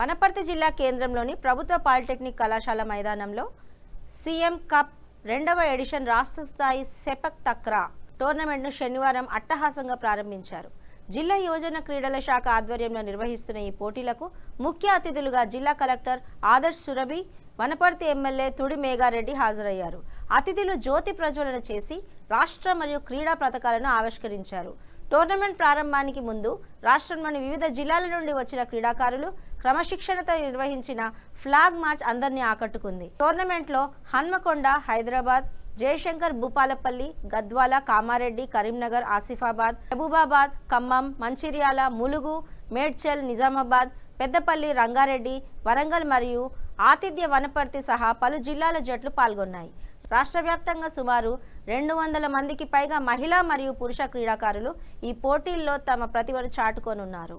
వనపర్తి జిల్లా కేంద్రంలోని ప్రభుత్వ పాలిటెక్నిక్ కళాశాల మైదానంలో సీఎం కప్ 2వ ఎడిషన్ రాష్ట్ర స్థాయి సెపక్ తక్రా టోర్నమెంట్ను శనివారం అట్టహాసంగా ప్రారంభించారు. జిల్లా యువజన క్రీడల శాఖ ఆధ్వర్యంలో నిర్వహిస్తున్న ఈ పోటీలకు ముఖ్య అతిథులుగా జిల్లా కలెక్టర్ ఆదర్శ్ సురభి, వనపర్తి ఎమ్మెల్యే తుడి మేఘారెడ్డి హాజరయ్యారు. అతిథులు జ్యోతి ప్రజ్వలన చేసి రాష్ట్ర మరియు క్రీడా పథకాలను ఆవిష్కరించారు. టోర్నమెంట్ ప్రారంభానికి ముందు రాష్ట్రంలోని వివిధ జిల్లాల నుండి వచ్చిన క్రీడాకారులు క్రమశిక్షణతో నిర్వహించిన ఫ్లాగ్ మార్చ్ అందరినీ ఆకట్టుకుంది. టోర్నమెంట్లో హన్మకొండ, హైదరాబాద్, జయశంకర్, భూపాలపల్లి, గద్వాల, కామారెడ్డి, కరీంనగర్, ఆసిఫాబాద్, మహబూబాబాద్, ఖమ్మం, మంచిర్యాల, ములుగు, మేడ్చల్, నిజామాబాద్, పెద్దపల్లి, రంగారెడ్డి, వరంగల్ మరియు ఆతిథ్య వనపర్తి సహా పలు జిల్లాల జట్లు పాల్గొన్నాయి. రాష్ట్ర వ్యాప్తంగా సుమారు 200 మందికి పైగా మహిళా మరియు పురుష క్రీడాకారులు ఈ పోటీల్లో తమ ప్రతిభను చాటుకోనున్నారు.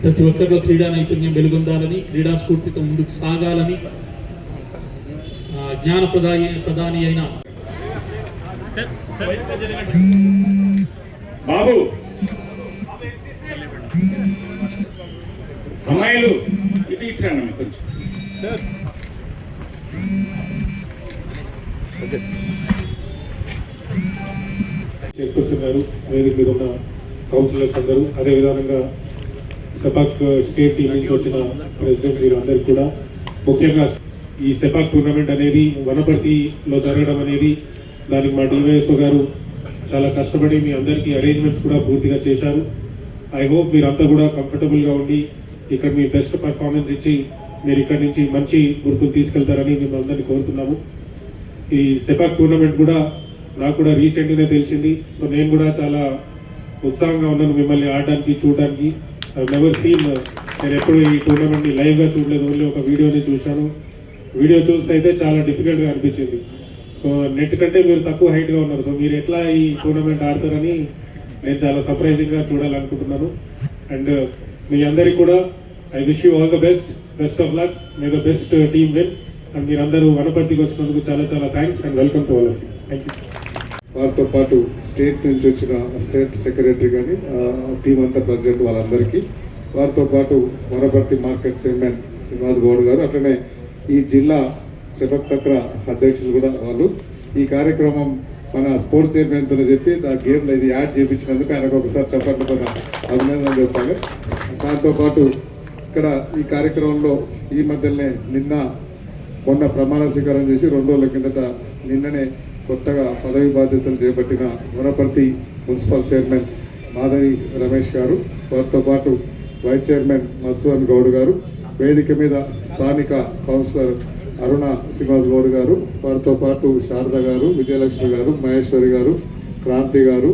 ప్రతి ఒక్కరిలో క్రీడా నైపుణ్యం వెలుగొందాలని, క్రీడా స్ఫూర్తితో ముందుకు సాగాలని జ్ఞాన ప్రధాని అయిన బాబు అమ్మాయిలు ఇది ఇట్రానమ్మ కొంచెం చైర్పర్సన్ గారు, వేదిక మీద ఉన్న కౌన్సిలర్స్ అందరూ, అదేవిధంగా సెపాక్ స్టేట్ టీం నుంచి వచ్చిన ప్రెసిడెంట్ వీరు అందరికీ కూడా, ముఖ్యంగా ఈ సెపాక్ టోర్నమెంట్ అనేది వనపర్తిలో జరగడం అనేది దానికి మా డివైఎస్ఓ గారు చాలా కష్టపడి మీ అందరికీ అరేంజ్మెంట్స్ కూడా పూర్తిగా చేశారు. ఐ హోప్ మీరంతా కూడా కంఫర్టబుల్గా ఉండి ఇక్కడ మీ బెస్ట్ పర్ఫార్మెన్స్ ఇచ్చి మీరు ఇక్కడ నుంచి మంచి గుర్తులు తీసుకెళ్తారని మేము అందరినీ కోరుతున్నాము. ఈ సెపాక్ టోర్నమెంట్ కూడా నాకు కూడా రీసెంట్గానే తెలిసింది. సో నేను కూడా చాలా ఉత్సాహంగా ఉన్నాను మిమ్మల్ని ఆడడానికి, చూడడానికి. నెవర్ సీన్, నేను ఎప్పుడు ఈ టోర్నమెంట్ని లైవ్గా చూడలేదు, ఓన్లీ ఒక వీడియోని చూశాను. వీడియో చూస్తే అయితే చాలా డిఫికల్ట్గా అనిపించింది. సో నెట్ కంటే మీరు తక్కువ హైట్గా ఉన్నారు. సో మీరు ఎట్లా ఈ టోర్నమెంట్ ఆడతారని నేను చాలా సర్ప్రైజింగ్గా చూడాలనుకుంటున్నాను. అండ్ మీ అందరికీ కూడా I wish you all the best of luck, may the best team win. And మీరందరూ వనపర్తికి వచ్చినందుకు చాలా చాలా thanks and welcome to all of you. Thank you. వారితో పాటు స్టేట్ నుంచి వచ్చిన స్టేట్ సెక్రటరీ కానీ టీం అంతా ప్రెసిడెంట్ వాళ్ళందరికీ, వారితో పాటు వనపర్తి మార్కెట్ చైర్మన్ శ్రీనివాస్ గౌడ్ గారు, అట్లనే ఈ జిల్లా సెపక్ తక్రా అధ్యక్షులు కూడా వాళ్ళు. ఈ కార్యక్రమం మన స్పోర్ట్స్ చైర్మన్తో చెప్పి ఆ గేమ్లో ఇది యాడ్ చేయించినందుకు ఆయనకు ఒకసారి చెప్పట్లతో అభినందన చెప్పాలి. దాంతోపాటు ఇక్కడ ఈ కార్యక్రమంలో ఈ మధ్యనే మొన్న ప్రమాణ స్వీకారం చేసి 2 రోజుల కిందట నిన్ననే కొత్తగా పదవి బాధ్యతలు చేపట్టిన వనపర్తి మున్సిపల్ చైర్మన్ మాధవి రమేష్ గారు, వారితో పాటు వైస్ చైర్మన్ మధుసూదన్ గౌడ్ గారు, వేదిక మీద స్థానిక కౌన్సిలర్ అరుణ శ్రీనివాస్ గౌడ్ గారు, వారితో పాటు శారద గారు, విజయలక్ష్మి గారు, మహేశ్వరి గారు, క్రాంతి గారు,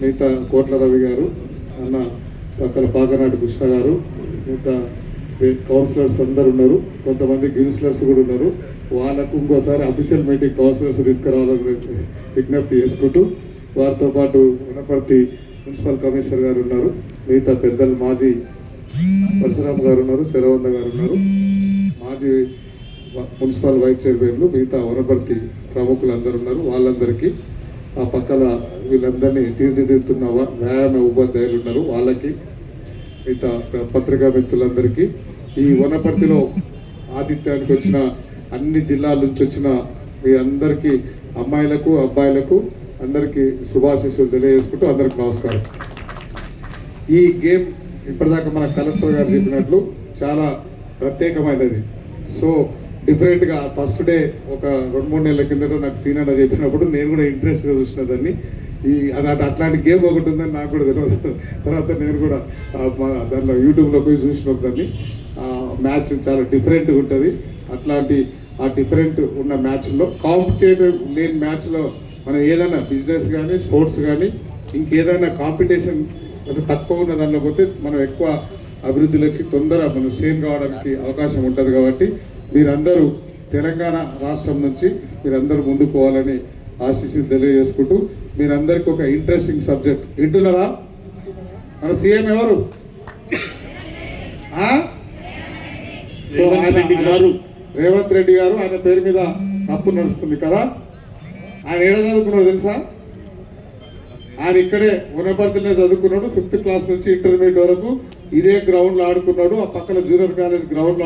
మిగతా కోట్ల రవి గారు, అన్న పక్కన పాకనాటి కృష్ణ గారు, మిగతా కౌన్సిలర్స్ అందరు ఉన్నారు. కొంతమంది కౌన్సిలర్స్ కూడా ఉన్నారు. వాళ్ళకు ఇంకోసారి అఫీషియల్ మీటింగ్ కౌన్సిలర్స్ తీసుకురావాలని విజ్ఞప్తి చేసుకుంటూ, వారితో పాటు వనపర్తి మున్సిపల్ కమిషనర్ గారు ఉన్నారు, మిగతా పెద్దలు మాజీ పరశురామ్ గారు ఉన్నారు, శరవంద గారు ఉన్నారు, మాజీ మున్సిపల్ వైస్ చైర్మన్లు, మిగతా వనపర్తి ప్రముఖులు అందరు ఉన్నారు. వాళ్ళందరికీ ఆ పక్కన వీళ్ళందరినీ తీర్చిదిద్దుతున్న వ్యాయామ ఉపాధ్యాయులు ఉన్నారు, వాళ్ళకి, మిగతా పత్రికా మిత్రులందరికీ, ఈ వనపర్తిలో ఆతిథ్యానికి వచ్చిన అన్ని జిల్లాల నుంచి వచ్చిన మీ అందరికీ, అమ్మాయిలకు అబ్బాయిలకు అందరికీ శుభాశీస్సులు తెలియజేసుకుంటూ అందరికి నమస్కారం. ఈ గేమ్ ఇప్పటిదాకా మన కలెక్టర్ గారు చెప్పినట్లు చాలా ప్రత్యేకమైనది. సో డిఫరెంట్గా ఫస్ట్ డే ఒక 2-3 నెలల కిందట నాకు సీనియర్ చెప్పినప్పుడు నేను కూడా ఇంట్రెస్ట్గా చూసిన దాన్ని. అట్లాంటి గేమ్ ఒకటి ఉందని నాకు కూడా తెలియదు. తర్వాత నేను కూడా దాంట్లో యూట్యూబ్లో పోయి చూసిన దాన్ని. మ్యాచ్ చాలా డిఫరెంట్గా ఉంటుంది. అట్లాంటి ఆ డిఫరెంట్ ఉన్న మ్యాచ్లో, కాంపిటేటివ్ లేని మ్యాచ్లో మనం ఏదైనా బిజినెస్ కానీ స్పోర్ట్స్ కానీ ఇంకేదైనా కాంపిటీషన్ తక్కువ ఉన్న దానిలో పోతే మనం ఎక్కువ అభివృద్ధిలోకి తొందర మనం సేమ్ కావడానికి అవకాశం ఉంటుంది. కాబట్టి మీరందరూ తెలంగాణ రాష్ట్రం నుంచి మీరందరూ ముందుకు పోవాలని ఆశీస్సులు తెలియజేసుకుంటూ, మీరందరికీ ఒక ఇంట్రెస్టింగ్ సబ్జెక్ట్ వింటున్నారా? మన సీఎం ఎవరు? రేవంత్ రెడ్డి గారు. ఆయన పేరు మీద కప్పు నడుస్తుంది కదా. ఆయన ఏడ చదువుకున్నాడు తెలుసా? ఆయన ఇక్కడే వనపర్తిలో చదువుకున్నాడు. 5th క్లాస్ నుంచి ఇంటర్మీడియట్ వరకు ఇదే గ్రౌండ్లో ఆడుకున్నాడు. ఆ పక్కన జూనియర్ కాలేజ్ గ్రౌండ్లో